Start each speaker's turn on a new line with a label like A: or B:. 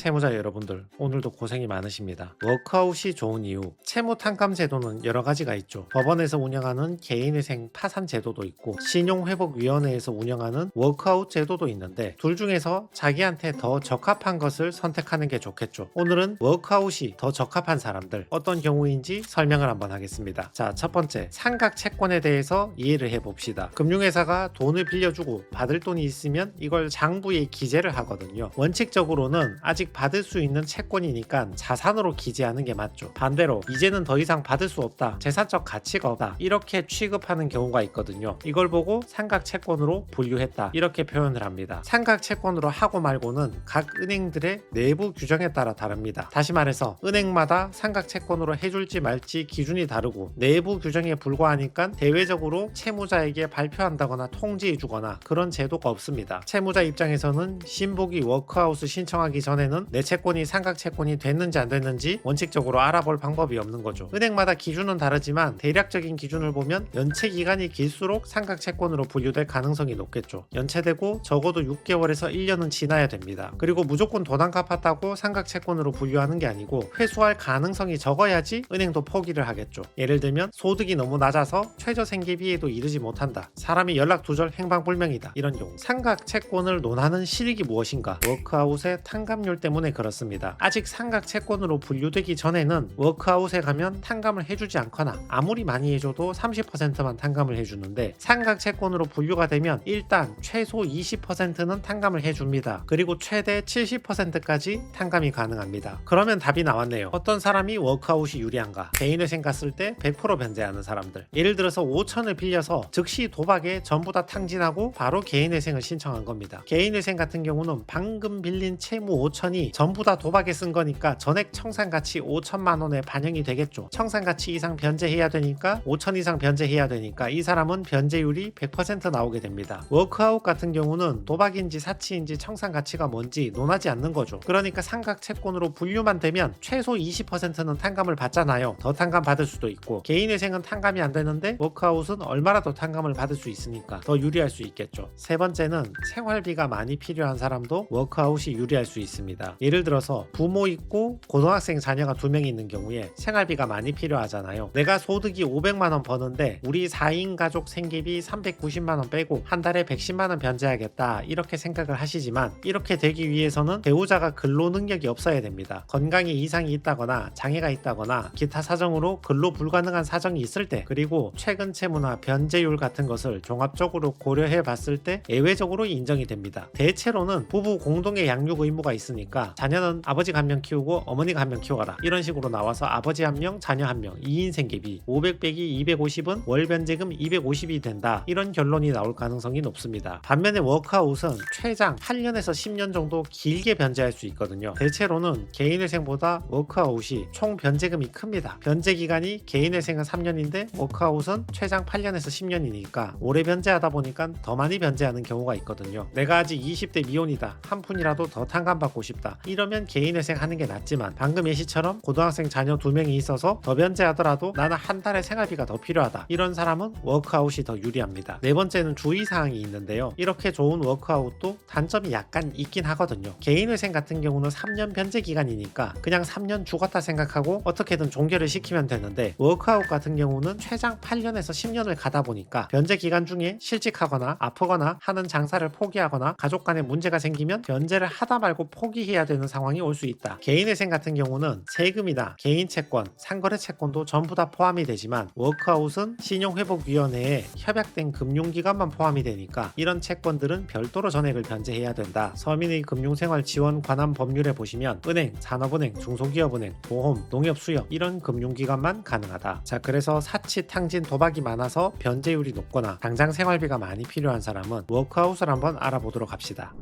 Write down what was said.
A: 채무자 여러분들, 오늘도 고생이 많으십니다. 워크아웃이 좋은 이유, 채무 탕감 제도는 여러 가지가 있죠. 법원에서 운영하는 개인회생 파산 제도도 있고 신용회복위원회에서 운영하는 워크아웃 제도도 있는데 둘 중에서 자기한테 더 적합한 것을 선택하는 게 좋겠죠. 오늘은 워크아웃이 더 적합한 사람들 어떤 경우인지 설명을 한번 하겠습니다. 자, 첫 번째, 상각 채권에 대해서 이해를 해봅시다. 금융회사가 돈을 빌려주고 받을 돈이 있으면 이걸 장부에 기재를 하거든요. 원칙적으로는 아직 받을 수 있는 채권이니까 자산으로 기재하는 게 맞죠. 반대로 이제는 더 이상 받을 수 없다, 재산적 가치가 없다, 이렇게 취급하는 경우가 있거든요. 이걸 보고 상각 채권으로 분류했다, 이렇게 표현을 합니다. 상각 채권으로 하고 말고는 각 은행들의 내부 규정에 따라 다릅니다. 다시 말해서 은행마다 상각 채권으로 해줄지 말지 기준이 다르고 내부 규정에 불과하니까 대외적으로 채무자에게 발표한다거나 통지해주거나 그런 제도가 없습니다. 채무자 입장에서는 신복이 워크아웃을 신청하기 전에는 내 채권이 상각 채권이 됐는지 안 됐는지 원칙적으로 알아볼 방법이 없는 거죠. 은행마다 기준은 다르지만 대략적인 기준을 보면 연체 기간이 길수록 상각 채권으로 분류될 가능성이 높겠죠. 연체되고 적어도 6개월에서 1년은 지나야 됩니다. 그리고 무조건 돈 안 갚았다고 상각 채권으로 분류하는 게 아니고 회수할 가능성이 적어야지 은행도 포기를 하겠죠. 예를 들면 소득이 너무 낮아서 최저 생계비에도 이르지 못한다, 사람이 연락 두절 행방불명이다, 이런 경우 상각 채권을 논하는 실익이 무엇인가? 워크아웃의 탕감률 때문에 그렇습니다. 아직 상각 채권으로 분류되기 전에는 워크아웃에 가면 탕감을 해주지 않거나 아무리 많이 해줘도 30%만 탕감을 해주는데 상각 채권으로 분류가 되면 일단 최소 20%는 탕감을 해줍니다. 그리고 최대 70%까지 탕감이 가능합니다. 그러면 답이 나왔네요. 어떤 사람이 워크아웃이 유리한가? 개인회생 갔을 때 100% 변제하는 사람들. 예를 들어서 5천을 빌려서 즉시 도박에 전부 다 탕진하고 바로 개인회생을 신청한 겁니다. 개인회생 같은 경우는 방금 빌린 채무 5천이 전부 다 도박에 쓴 거니까 전액 청산가치 5천만 원에 반영이 되겠죠. 청산가치 이상 변제해야 되니까 5천 이상 변제해야 되니까 이 사람은 변제율이 100% 나오게 됩니다. 워크아웃 같은 경우는 도박인지 사치인지 청산가치가 뭔지 논하지 않는 거죠. 그러니까 상각 채권으로 분류만 되면 최소 20%는 탕감을 받잖아요. 더 탕감 받을 수도 있고 개인회생은 탕감이 안 되는데 워크아웃은 얼마나 더 탕감을 받을 수 있으니까 더 유리할 수 있겠죠. 세 번째는 생활비가 많이 필요한 사람도 워크아웃이 유리할 수 있습니다. 예를 들어서 부모 있고 고등학생 자녀가 2명이 있는 경우에 생활비가 많이 필요하잖아요. 내가 소득이 500만 원 버는데 우리 4인 가족 생계비 390만 원 빼고 한 달에 110만 원 변제하겠다, 이렇게 생각을 하시지만 이렇게 되기 위해서는 배우자가 근로 능력이 없어야 됩니다. 건강에 이상이 있다거나 장애가 있다거나 기타 사정으로 근로 불가능한 사정이 있을 때, 그리고 최근 채무나 변제율 같은 것을 종합적으로 고려해 봤을 때 예외적으로 인정이 됩니다. 대체로는 부부 공동의 양육 의무가 있으니까 자녀는 아버지가 한 명 키우고 어머니가 한 명 키워가라, 이런 식으로 나와서 아버지 한 명 자녀 한 명 2인 생계비 500 빼기 250은 월 변제금 250이 된다, 이런 결론이 나올 가능성이 높습니다. 반면에 워크아웃은 최장 8년에서 10년 정도 길게 변제할 수 있거든요. 대체로는 개인회생보다 워크아웃이 총 변제금이 큽니다. 변제 기간이 개인회생은 3년인데 워크아웃은 최장 8년에서 10년이니까 오래 변제하다 보니까 더 많이 변제하는 경우가 있거든요. 내가 아직 20대 미혼이다, 한 푼이라도 더 탕감받고 싶다, 이러면 개인회생 하는 게 낫지만 방금 예시처럼 고등학생 자녀 2명이 있어서 더 변제하더라도 나는 한 달에 생활비가 더 필요하다, 이런 사람은 워크아웃이 더 유리합니다. 네 번째는 주의사항이 있는데요. 이렇게 좋은 워크아웃도 단점이 약간 있긴 하거든요. 개인회생 같은 경우는 3년 변제 기간이니까 그냥 3년 죽었다 생각하고 어떻게든 종결을 시키면 되는데 워크아웃 같은 경우는 최장 8년에서 10년을 가다 보니까 변제 기간 중에 실직하거나 아프거나 하는 장사를 포기하거나 가족 간에 문제가 생기면 변제를 하다 말고 포기해야 되는 상황이 올 수 있다. 개인회생 같은 경우는 세금이나 개인채권, 상거래 채권도 전부 다 포함이 되지만 워크아웃은 신용회복위원회에 협약된 금융기관만 포함이 되니까 이런 채권들은 별도로 전액을 변제해야 된다. 서민의 금융생활 지원 관한 법률에 보시면 은행, 산업은행, 중소기업은행, 보험, 농협수협 이런 금융기관만 가능하다. 자, 그래서 사치, 탕진, 도박이 많아서 변제율이 높거나 당장 생활비가 많이 필요한 사람은 워크아웃을 한번 알아보도록 합시다.